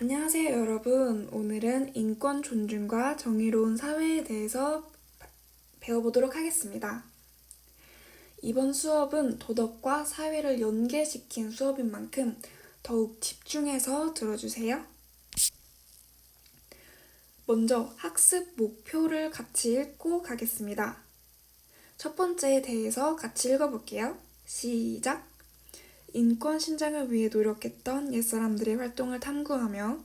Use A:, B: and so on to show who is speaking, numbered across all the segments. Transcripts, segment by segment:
A: 안녕하세요, 여러분. 오늘은 인권 존중과 정의로운 사회에 대해서 배워보도록 하겠습니다. 이번 수업은 도덕과 사회를 연계시킨 수업인 만큼 더욱 집중해서 들어주세요. 먼저 학습 목표를 같이 읽고 가겠습니다. 첫 번째에 대해서 같이 읽어볼게요. 시작! 인권 신장을 위해 노력했던 옛사람들의 활동을 탐구하며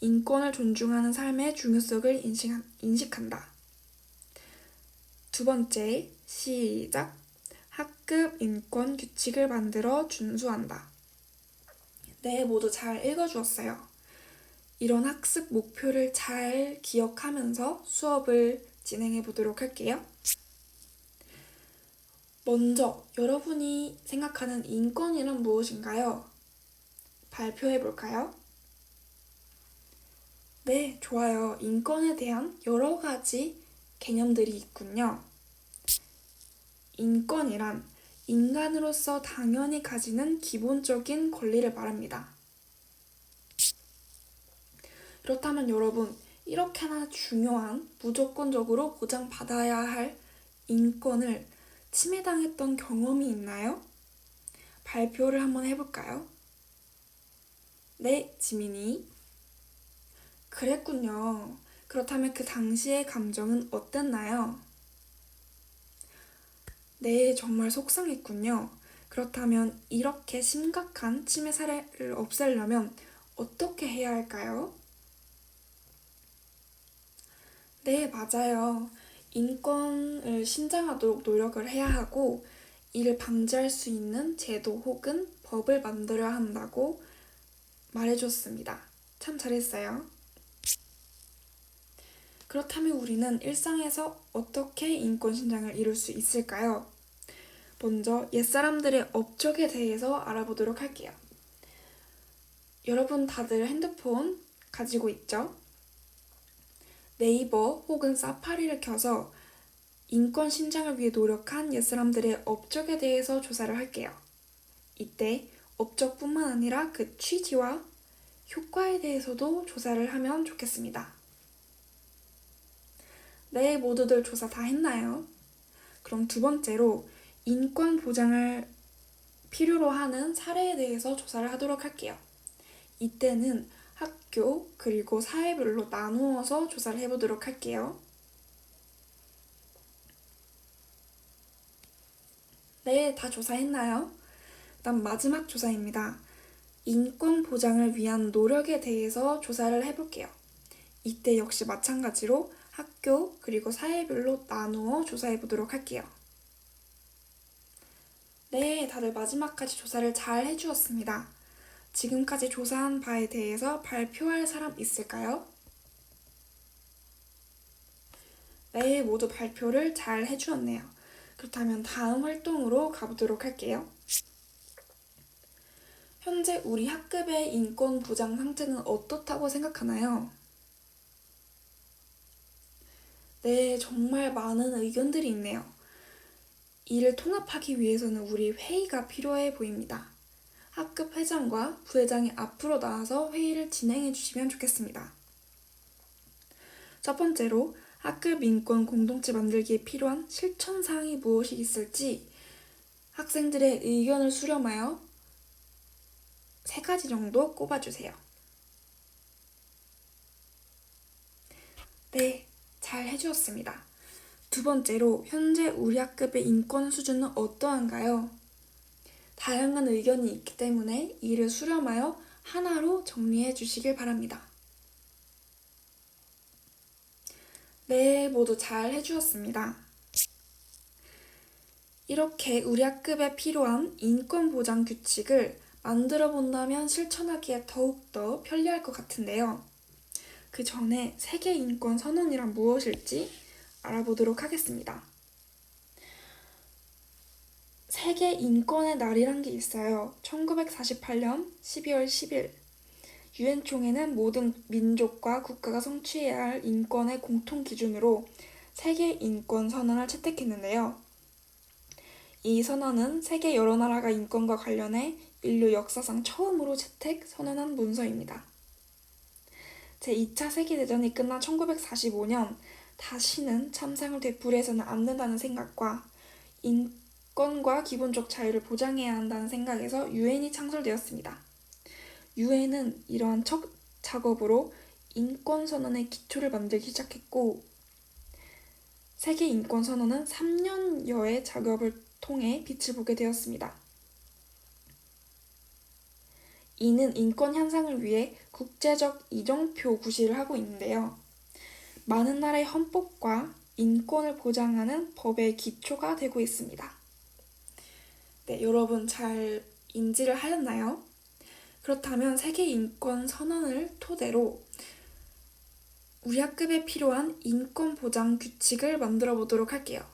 A: 인권을 존중하는 삶의 중요성을 인식한다. 두 번째, 시작! 학급 인권 규칙을 만들어 준수한다. 네, 모두 잘 읽어주었어요. 이런 학습 목표를 잘 기억하면서 수업을 진행해 보도록 할게요. 먼저 여러분이 생각하는 인권이란 무엇인가요? 발표해 볼까요? 네, 좋아요. 인권에 대한 여러 가지 개념들이 있군요. 인권이란 인간으로서 당연히 가지는 기본적인 권리를 말합니다. 그렇다면 여러분, 이렇게나 중요한 무조건적으로 보장받아야 할 인권을 침해당했던 경험이 있나요? 발표를 한번 해볼까요? 네, 지민이. 그랬군요. 그렇다면 그 당시의 감정은 어땠나요? 네, 정말 속상했군요. 그렇다면 이렇게 심각한 침해 사례를 없애려면 어떻게 해야 할까요? 네, 맞아요. 인권을 신장하도록 노력을 해야 하고 이를 방지할 수 있는 제도 혹은 법을 만들어야 한다고 말해줬습니다. 참 잘했어요. 그렇다면 우리는 일상에서 어떻게 인권 신장을 이룰 수 있을까요? 먼저 옛사람들의 업적에 대해서 알아보도록 할게요. 여러분 다들 핸드폰 가지고 있죠? 네이버 혹은 사파리를 켜서 인권 신장을 위해 노력한 옛사람들의 업적에 대해서 조사를 할게요. 이때 업적뿐만 아니라 그 취지와 효과에 대해서도 조사를 하면 좋겠습니다. 네, 모두들 조사 다 했나요? 그럼 두 번째로 인권 보장을 필요로 하는 사례에 대해서 조사를 하도록 할게요. 이때는 학교 그리고 사회별로 나누어서 조사를 해보도록 할게요. 네, 다 조사했나요? 그다음 마지막 조사입니다. 인권 보장을 위한 노력에 대해서 조사를 해볼게요. 이때 역시 마찬가지로 학교 그리고 사회별로 나누어 조사해보도록 할게요. 네, 다들 마지막까지 조사를 잘 해주었습니다. 지금까지 조사한 바에 대해서 발표할 사람 있을까요? 네, 모두 발표를 잘 해주었네요. 그렇다면 다음 활동으로 가보도록 할게요. 현재 우리 학급의 인권 보장 상태는 어떻다고 생각하나요? 네, 정말 많은 의견들이 있네요. 이를 통합하기 위해서는 우리 회의가 필요해 보입니다. 학급 회장과 부회장이 앞으로 나와서 회의를 진행해 주시면 좋겠습니다. 첫 번째로 학급 인권 공동체 만들기에 필요한 실천사항이 무엇이 있을지 학생들의 의견을 수렴하여 3가지 정도 꼽아주세요. 네, 잘 해주었습니다. 두 번째로 현재 우리 학급의 인권 수준은 어떠한가요? 다양한 의견이 있기 때문에 이를 수렴하여 하나로 정리해 주시길 바랍니다. 네, 모두 잘 해주었습니다. 이렇게 우리 학급에 필요한 인권 보장 규칙을 만들어 본다면 실천하기에 더욱더 편리할 것 같은데요. 그 전에 세계 인권 선언이란 무엇일지 알아보도록 하겠습니다. 세계 인권의 날이란 게 있어요. 1948년 12월 10일 유엔 총회는 모든 민족과 국가가 성취해야 할 인권의 공통 기준으로 세계 인권 선언을 채택했는데요. 이 선언은 세계 여러 나라가 인권과 관련해 인류 역사상 처음으로 채택 선언한 문서입니다. 제2차 세계대전이 끝난 1945년 다시는 참상을 되풀이해서는 안 된다는 생각과 인권과 기본적 자유를 보장해야 한다는 생각에서 유엔이 창설되었습니다. 유엔은 이러한 첫 작업으로 인권선언의 기초를 만들기 시작했고 세계인권선언은 3년여의 작업을 통해 빛을 보게 되었습니다. 이는 인권 향상을 위해 국제적 이정표 구실을 하고 있는데요. 많은 나라의 헌법과 인권을 보장하는 법의 기초가 되고 있습니다. 네, 여러분 잘 인지를 하였나요? 그렇다면 세계인권선언을 토대로 우리 학급에 필요한 인권 보장 규칙을 만들어 보도록 할게요.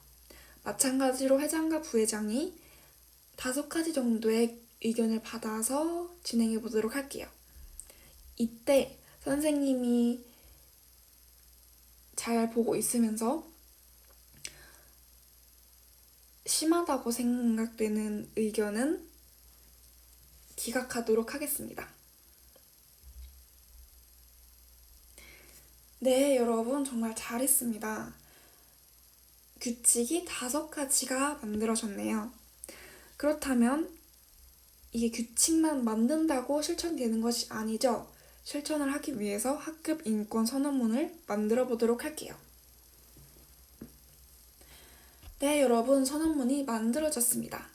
A: 마찬가지로 회장과 부회장이 5가지 정도의 의견을 받아서 진행해 보도록 할게요. 이때 선생님이 잘 보고 있으면서 심하다고 생각되는 의견은 기각하도록 하겠습니다. 네, 여러분 정말 잘했습니다. 규칙이 5가지가 만들어졌네요. 그렇다면 이게 규칙만 만든다고 실천되는 것이 아니죠. 실천을 하기 위해서 학급 인권 선언문을 만들어 보도록 할게요. 네, 여러분 선언문이 만들어졌습니다.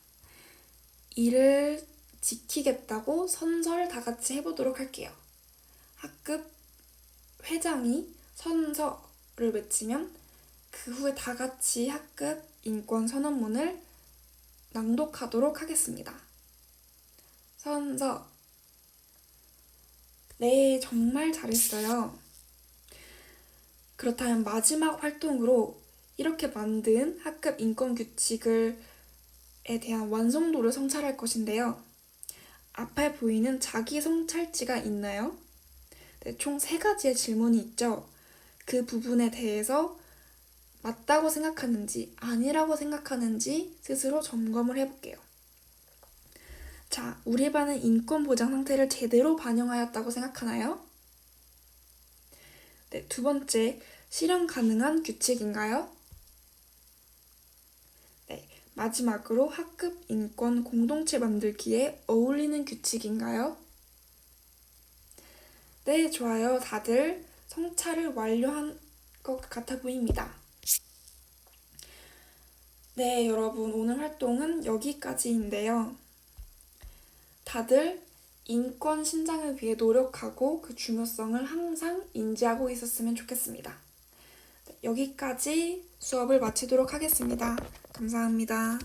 A: 이를 지키겠다고 선서를 다 같이 해보도록 할게요. 학급 회장이 선서를 외치면 그 후에 다 같이 학급 인권 선언문을 낭독하도록 하겠습니다. 선서. 네, 정말 잘했어요. 그렇다면 마지막 활동으로 이렇게 만든 학급 인권 규칙에 대한 완성도를 성찰할 것인데요. 앞에 보이는 자기 성찰지가 있나요? 네, 총 3가지의 질문이 있죠. 그 부분에 대해서 맞다고 생각하는지 아니라고 생각하는지 스스로 점검을 해볼게요. 자, 우리 반은 인권 보장 상태를 제대로 반영하였다고 생각하나요? 네, 2번째, 실현 가능한 규칙인가요? 네, 마지막으로 학급 인권 공동체 만들기에 어울리는 규칙인가요? 네, 좋아요. 다들 성찰을 완료한 것 같아 보입니다. 네, 여러분 오늘 활동은 여기까지인데요. 다들 인권 신장을 위해 노력하고 그 중요성을 항상 인지하고 있었으면 좋겠습니다. 네, 여기까지 수업을 마치도록 하겠습니다. 감사합니다.